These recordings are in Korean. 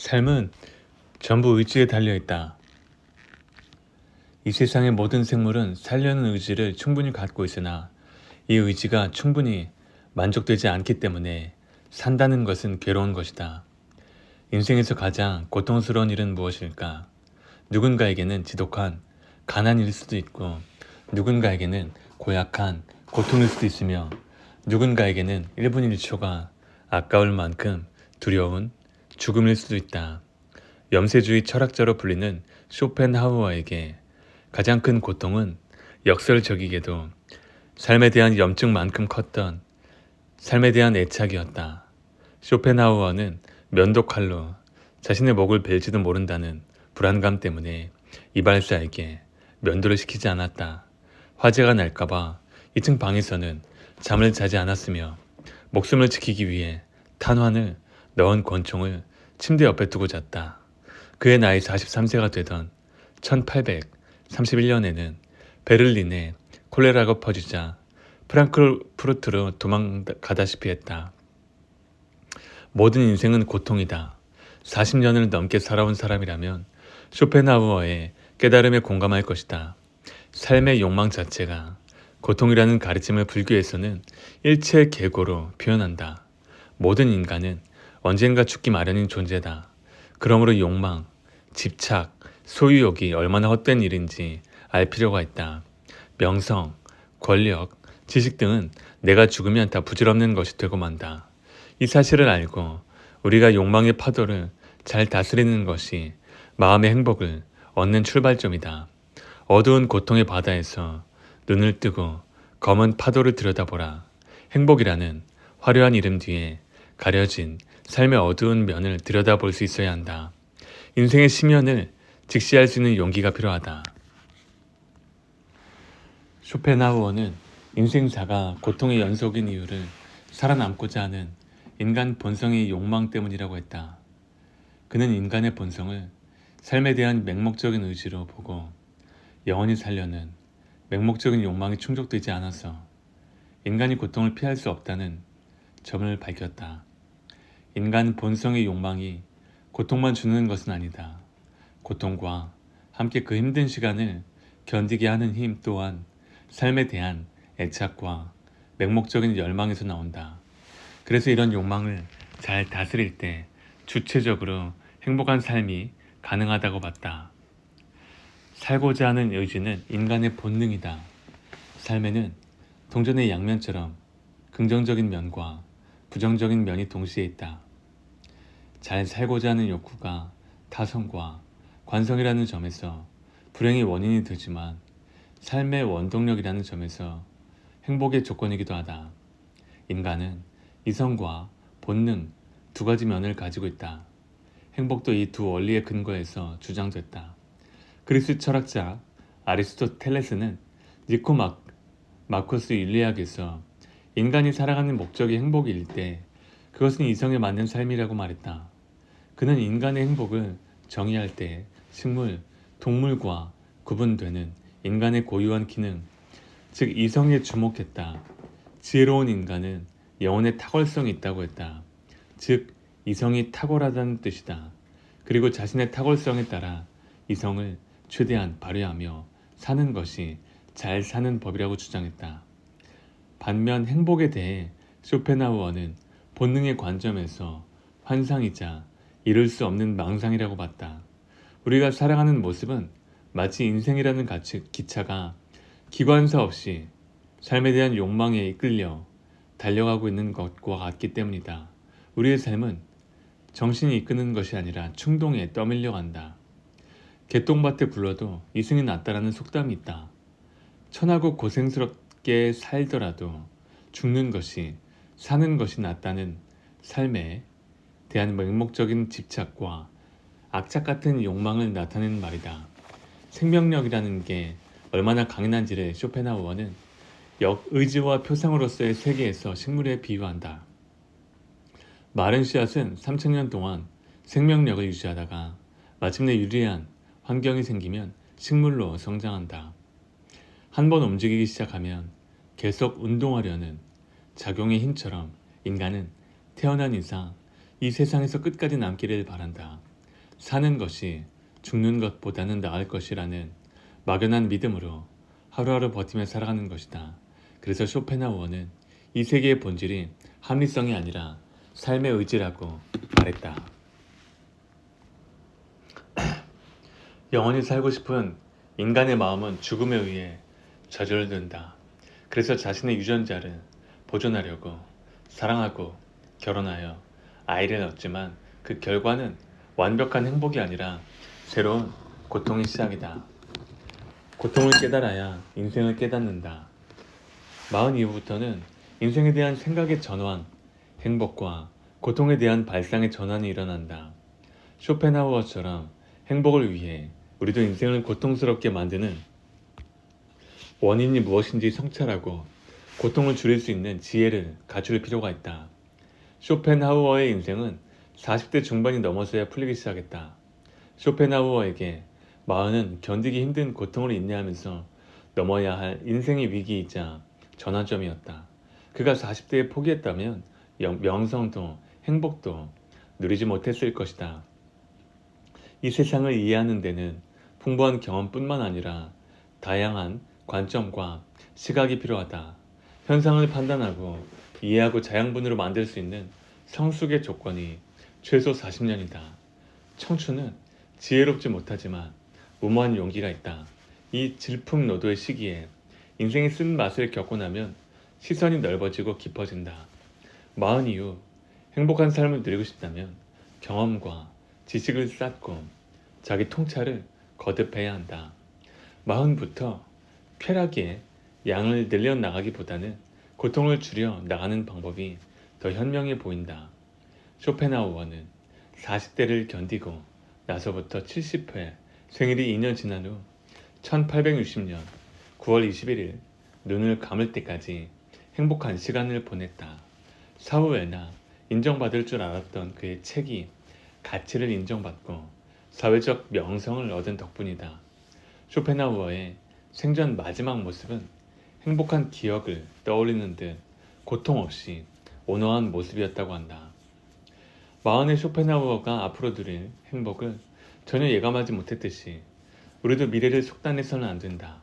삶은 전부 의지에 달려있다. 이 세상의 모든 생물은 살려는 의지를 충분히 갖고 있으나 이 의지가 충분히 만족되지 않기 때문에 산다는 것은 괴로운 것이다. 인생에서 가장 고통스러운 일은 무엇일까? 누군가에게는 지독한 가난일 수도 있고 누군가에게는 고약한 고통일 수도 있으며 누군가에게는 1분 1초가 아까울 만큼 두려운 죽음일 수도 있다. 염세주의 철학자로 불리는 쇼펜하우어에게 가장 큰 고통은 역설적이게도 삶에 대한 염증만큼 컸던 삶에 대한 애착이었다. 쇼펜하우어는 면도칼로 자신의 목을 벨지도 모른다는 불안감 때문에 이발사에게 면도를 시키지 않았다. 화재가 날까봐 2층 방에서는 잠을 자지 않았으며 목숨을 지키기 위해 탄환을 넣은 권총을 침대 옆에 두고 잤다. 그의 나이 43세가 되던 1831년에는 베를린에 콜레라가 퍼지자 프랑크푸르트로 도망가다시피 했다. 모든 인생은 고통이다. 40년을 넘게 살아온 사람이라면 쇼펜하우어의 깨달음에 공감할 것이다. 삶의 욕망 자체가 고통이라는 가르침을 불교에서는 일체계고로 표현한다. 모든 인간은 언젠가 죽기 마련인 존재다. 그러므로 욕망, 집착, 소유욕이 얼마나 헛된 일인지 알 필요가 있다. 명성, 권력, 지식 등은 내가 죽으면 다 부질없는 것이 되고 만다. 이 사실을 알고 우리가 욕망의 파도를 잘 다스리는 것이 마음의 행복을 얻는 출발점이다. 어두운 고통의 바다에서 눈을 뜨고 검은 파도를 들여다보라. 행복이라는 화려한 이름 뒤에 가려진 삶의 어두운 면을 들여다볼 수 있어야 한다. 인생의 심연을 직시할 수 있는 용기가 필요하다. 쇼펜하우어는 인생사가 고통의 연속인 이유를 살아남고자 하는 인간 본성의 욕망 때문이라고 했다. 그는 인간의 본성을 삶에 대한 맹목적인 의지로 보고 영원히 살려는 맹목적인 욕망이 충족되지 않아서 인간이 고통을 피할 수 없다는 점을 밝혔다. 인간 본성의 욕망이 고통만 주는 것은 아니다. 고통과 함께 그 힘든 시간을 견디게 하는 힘 또한 삶에 대한 애착과 맹목적인 열망에서 나온다. 그래서 이런 욕망을 잘 다스릴 때 주체적으로 행복한 삶이 가능하다고 봤다. 살고자 하는 의지는 인간의 본능이다. 삶에는 동전의 양면처럼 긍정적인 면과 부정적인 면이 동시에 있다. 잘 살고자 하는 욕구가 타성과 관성이라는 점에서 불행의 원인이 되지만 삶의 원동력이라는 점에서 행복의 조건이기도 하다. 인간은 이성과 본능 두 가지 면을 가지고 있다. 행복도 이 두 원리의 근거에서 주장됐다. 그리스 철학자 아리스토텔레스는 니코마코스 윤리학에서 인간이 살아가는 목적이 행복일 때 그것은 이성에 맞는 삶이라고 말했다. 그는 인간의 행복을 정의할 때 식물, 동물과 구분되는 인간의 고유한 기능, 즉 이성에 주목했다. 지혜로운 인간은 영혼의 탁월성이 있다고 했다. 즉 이성이 탁월하다는 뜻이다. 그리고 자신의 탁월성에 따라 이성을 최대한 발휘하며 사는 것이 잘 사는 법이라고 주장했다. 반면 행복에 대해 쇼펜하우어는 본능의 관점에서 환상이자 이룰 수 없는 망상이라고 봤다. 우리가 살아가는 모습은 마치 인생이라는 기차가 기관사 없이 삶에 대한 욕망에 이끌려 달려가고 있는 것과 같기 때문이다. 우리의 삶은 정신이 이끄는 것이 아니라 충동에 떠밀려 간다. 개똥밭에 굴러도 이승이 낫다라는 속담이 있다. 천하고 고생스럽게 살더라도 죽는 것이 사는 것이 낫다는 삶에 대한 맹목적인 집착과 악착 같은 욕망을 나타내는 말이다. 생명력이라는 게 얼마나 강인한지를 쇼펜하우어는 의지와 표상으로서의 세계에서 식물에 비유한다. 마른 씨앗은 3000년 동안 생명력을 유지하다가 마침내 유리한 환경이 생기면 식물로 성장한다. 한 번 움직이기 시작하면 계속 운동하려는 작용의 힘처럼 인간은 태어난 이상 이 세상에서 끝까지 남기를 바란다. 사는 것이 죽는 것보다는 나을 것이라는 막연한 믿음으로 하루하루 버티며 살아가는 것이다. 그래서 쇼펜하우어는 이 세계의 본질이 합리성이 아니라 삶의 의지라고 말했다. 영원히 살고 싶은 인간의 마음은 죽음에 의해 저절된다. 그래서 자신의 유전자를 보존하려고 사랑하고 결혼하여 아이를 얻지만 그 결과는 완벽한 행복이 아니라 새로운 고통의 시작이다. 고통을 깨달아야 인생을 깨닫는다. 마흔 이후부터는 인생에 대한 생각의 전환, 행복과 고통에 대한 발상의 전환이 일어난다. 쇼펜하우어처럼 행복을 위해 우리도 인생을 고통스럽게 만드는 원인이 무엇인지 성찰하고 고통을 줄일 수 있는 지혜를 갖출 필요가 있다. 쇼펜하우어의 인생은 40대 중반이 넘어서야 풀리기 시작했다. 쇼펜하우어에게 마흔은 견디기 힘든 고통을 인내하면서 넘어야 할 인생의 위기이자 전환점이었다. 그가 40대에 포기했다면 명성도 행복도 누리지 못했을 것이다. 이 세상을 이해하는 데는 풍부한 경험뿐만 아니라 다양한 관점과 시각이 필요하다. 현상을 판단하고 이해하고 자양분으로 만들 수 있는 성숙의 조건이 최소 40년이다. 청춘은 지혜롭지 못하지만 무모한 용기가 있다. 이 질풍노도의 시기에 인생의 쓴맛을 겪고 나면 시선이 넓어지고 깊어진다. 마흔 이후 행복한 삶을 누리고 싶다면 경험과 지식을 쌓고 자기 통찰을 거듭해야 한다. 마흔부터 쾌락의 양을 늘려나가기보다는 고통을 줄여 나가는 방법이 더 현명해 보인다. 쇼펜하우어는 40대를 견디고 나서부터 70회 생일이 2년 지난 후 1860년 9월 21일 눈을 감을 때까지 행복한 시간을 보냈다. 사후에나 인정받을 줄 알았던 그의 책이 가치를 인정받고 사회적 명성을 얻은 덕분이다. 쇼펜하우어의 생전 마지막 모습은 행복한 기억을 떠올리는 듯 고통 없이 온화한 모습이었다고 한다. 마흔의 쇼펜하우어가 앞으로 누릴 행복을 전혀 예감하지 못했듯이 우리도 미래를 속단해서는 안 된다.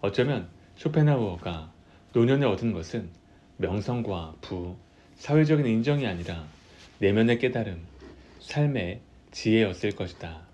어쩌면 쇼펜하우어가 노년에 얻은 것은 명성과 부, 사회적인 인정이 아니라 내면의 깨달음, 삶의 지혜였을 것이다.